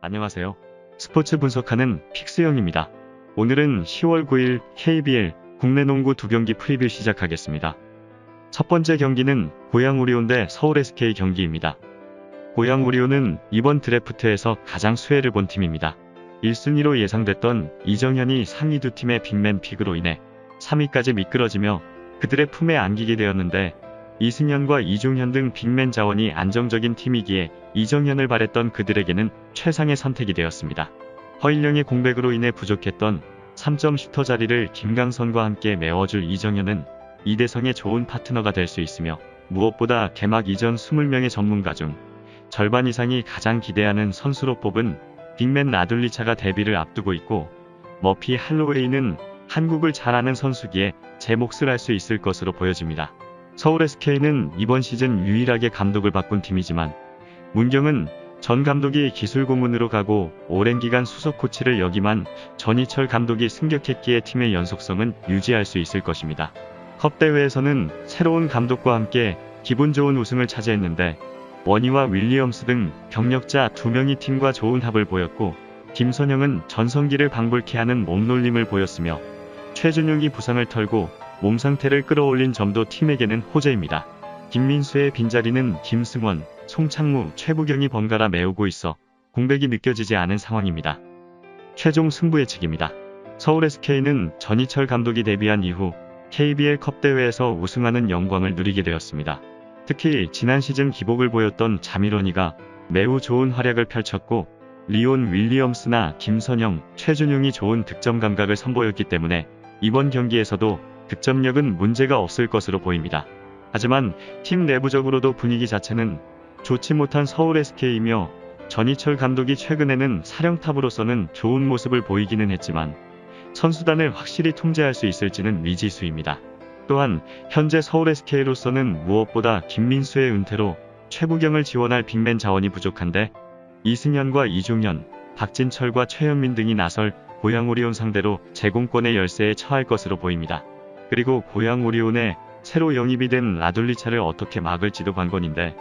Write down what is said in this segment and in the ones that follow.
안녕하세요. 스포츠 분석하는 픽스형입니다. 오늘은 10월 9일 KBL 국내 농구 2경기 프리뷰 시작하겠습니다. 첫 번째 경기는 고양 오리온 대 서울 SK 경기입니다. 고양 오리온은 이번 드래프트에서 가장 수혜를 본 팀입니다. 1순위로 예상됐던 이정현이 상위 두 팀의 빅맨 픽으로 인해 3위까지 미끄러지며 그들의 품에 안기게 되었는데, 이승현과 이종현 등 빅맨 자원이 안정적인 팀이기에 이정현을 바랬던 그들에게는 최상의 선택이 되었습니다. 허일영의 공백으로 인해 부족했던 3점 슈터 자리를 김강선과 함께 메워줄 이정현은 이대성의 좋은 파트너가 될 수 있으며, 무엇보다 개막 이전 20명의 전문가 중 절반 이상이 가장 기대하는 선수로 뽑은 빅맨 라둘리차가 데뷔를 앞두고 있고, 머피 할로웨이는 한국을 잘 아는 선수기에 제 몫을 할 수 있을 것으로 보여집니다. 서울 SK는 이번 시즌 유일하게 감독을 바꾼 팀이지만, 문경은 전 감독이 기술 고문으로 가고 오랜 기간 수석 코치를 역임한 전희철 감독이 승격했기에 팀의 연속성은 유지할 수 있을 것입니다. 컵 대회에서는 새로운 감독과 함께 기분 좋은 우승을 차지했는데, 원희와 윌리엄스 등 경력자 2명이 팀과 좋은 합을 보였고, 김선영은 전성기를 방불케 하는 몸놀림을 보였으며, 최준용이 부상을 털고 몸 상태를 끌어올린 점도 팀에게는 호재입니다. 김민수의 빈자리는 김승원, 송창무, 최부경이 번갈아 메우고 있어 공백이 느껴지지 않은 상황입니다. 최종 승부 예측입니다. 서울 SK는 전희철 감독이 데뷔한 이후 KBL 컵 대회에서 우승하는 영광을 누리게 되었습니다. 특히 지난 시즌 기복을 보였던 자밀원이가 매우 좋은 활약을 펼쳤고, 리온 윌리엄스나 김선영, 최준용이 좋은 득점 감각을 선보였기 때문에 이번 경기에서도 득점력은 문제가 없을 것으로 보입니다. 하지만 팀 내부적으로도 분위기 자체는 좋지 못한 서울 SK이며, 전희철 감독이 최근에는 사령탑으로서는 좋은 모습을 보이기는 했지만 선수단을 확실히 통제할 수 있을지는 미지수입니다. 또한 현재 서울 SK로서는 무엇보다 김민수의 은퇴로 최부경을 지원할 빅맨 자원이 부족한데, 이승현과 이종현, 박진철과 최현민 등이 나설 고양 오리온 상대로 제공권의 열세에 처할 것으로 보입니다. 그리고 고양 오리온에 새로 영입이 된 라둘리차를 어떻게 막을지도 관건인데,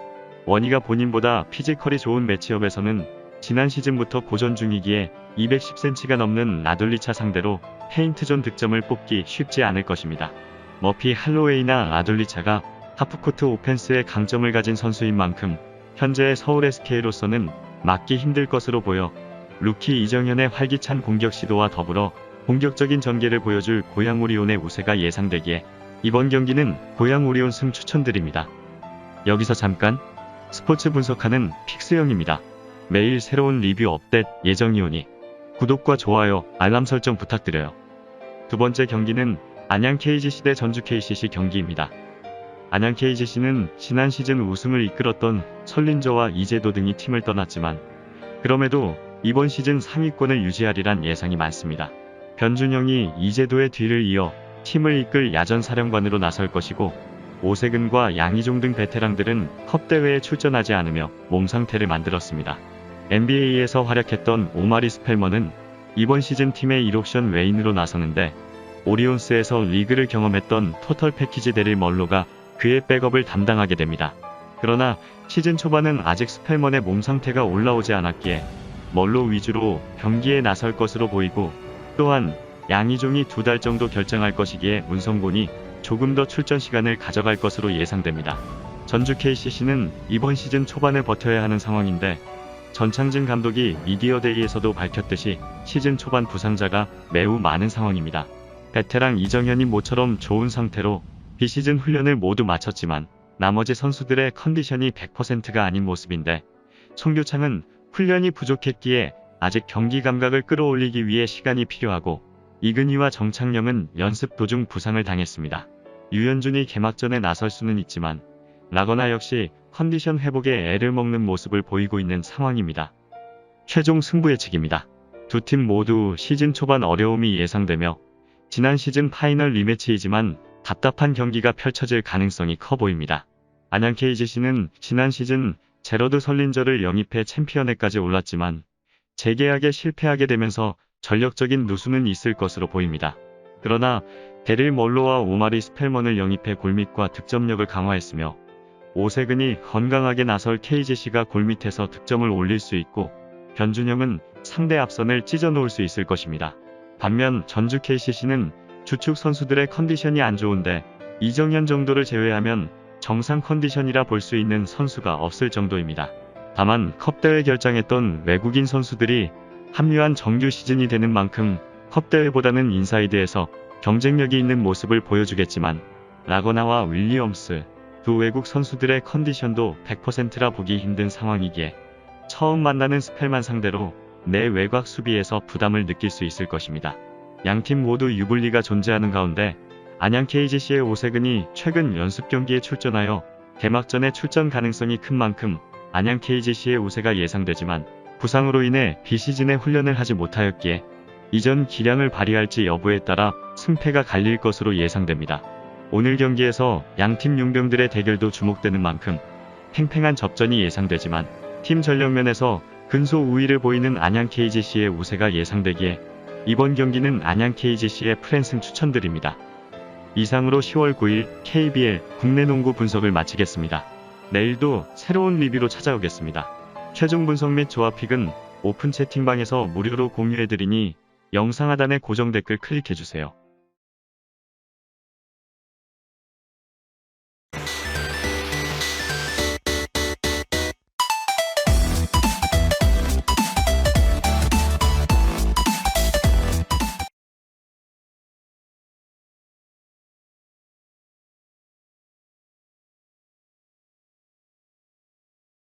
원희가 본인보다 피지컬이 좋은 매치업에서는 지난 시즌부터 고전 중이기에 210cm가 넘는 라둘리차 상대로 페인트존 득점을 뽑기 쉽지 않을 것입니다. 머피 할로웨이나 라둘리차가 하프코트 오펜스에 강점을 가진 선수인 만큼 현재의 서울 SK로서는 막기 힘들 것으로 보여, 루키 이정현의 활기찬 공격 시도와 더불어 공격적인 전개를 보여줄 고양 오리온의 우세가 예상되기에 이번 경기는 고양 오리온 승 추천드립니다. 여기서 잠깐 스포츠 분석하는 픽스형입니다. 매일 새로운 리뷰 업데이트 예정이오니 구독과 좋아요, 알람 설정 부탁드려요. 두 번째 경기는 안양 KGC 대 전주 KCC 경기입니다. 안양 KGC는 지난 시즌 우승을 이끌었던 설린저와 이재도 등이 팀을 떠났지만, 그럼에도 이번 시즌 상위권을 유지하리란 예상이 많습니다. 변준영이 이재도의 뒤를 이어 팀을 이끌 야전사령관으로 나설 것이고, 오세근과 양희종 등 베테랑들은 컵 대회에 출전하지 않으며 몸 상태를 만들었습니다. NBA에서 활약했던 오마리 스펠먼은 이번 시즌 팀의 1옵션 외인으로 나서는데, 오리온스에서 리그를 경험했던 토털 패키지 데릴 멀로가 그의 백업을 담당하게 됩니다. 그러나 시즌 초반은 아직 스펠먼의 몸 상태가 올라오지 않았기에 멀로 위주로 경기에 나설 것으로 보이고, 또한 양희종이 2달 정도 결정할 것이기에 문성곤이 조금 더 출전 시간을 가져갈 것으로 예상됩니다. 전주 KCC는 이번 시즌 초반에 버텨야 하는 상황인데, 전창진 감독이 미디어데이에서도 밝혔듯이 시즌 초반 부상자가 매우 많은 상황입니다. 베테랑 이정현이 모처럼 좋은 상태로 비시즌 훈련을 모두 마쳤지만 나머지 선수들의 컨디션이 100%가 아닌 모습인데, 송교창은 훈련이 부족했기에 아직 경기 감각을 끌어올리기 위해 시간이 필요하고, 이근희와 정창영은 연습 도중 부상을 당했습니다. 유현준이 개막전에 나설 수는 있지만 라거나 역시 컨디션 회복에 애를 먹는 모습을 보이고 있는 상황입니다. 최종 승부 예측입니다. 두 팀 모두 시즌 초반 어려움이 예상되며 지난 시즌 파이널 리매치이지만 답답한 경기가 펼쳐질 가능성이 커 보입니다. 안양 KGC는 지난 시즌 제러드 설린저를 영입해 챔피언회까지 올랐지만 재계약에 실패하게 되면서 전력적인 누수는 있을 것으로 보입니다. 그러나 데릴 멀로와 오마리 스펠먼을 영입해 골밑과 득점력을 강화했으며, 오세근이 건강하게 나설 KGC가 골밑에서 득점을 올릴 수 있고, 변준영은 상대 앞선을 찢어놓을 수 있을 것입니다. 반면 전주 KCC는 주축 선수들의 컨디션이 안 좋은데 이정현 정도를 제외하면 정상 컨디션이라 볼 수 있는 선수가 없을 정도입니다. 다만 컵대회 결장했던 외국인 선수들이 합류한 정규 시즌이 되는 만큼 컵대회보다는 인사이드에서 경쟁력이 있는 모습을 보여주겠지만 라거나와 윌리엄스 두 외국 선수들의 컨디션도 100%라 보기 힘든 상황이기에 처음 만나는 스펠만 상대로 내 외곽 수비에서 부담을 느낄 수 있을 것입니다. 양팀 모두 유불리가 존재하는 가운데 안양 KGC의 오세근이 최근 연습 경기에 출전하여 개막전에 출전 가능성이 큰 만큼 안양 KGC의 우세가 예상되지만 부상으로 인해 비시즌에 훈련을 하지 못하였기에 이전 기량을 발휘할지 여부에 따라 승패가 갈릴 것으로 예상됩니다. 오늘 경기에서 양팀 용병들의 대결도 주목되는 만큼 팽팽한 접전이 예상되지만 팀 전력면에서 근소 우위를 보이는 안양 KGC의 우세가 예상되기에 이번 경기는 안양 KGC의 프랜승 추천드립니다. 이상으로 10월 9일 KBL 국내 농구 분석을 마치겠습니다. 내일도 새로운 리뷰로 찾아오겠습니다. 최종 분석 및 조합픽은 오픈 채팅방에서 무료로 공유해드리니 영상 하단의 고정 댓글 클릭해주세요.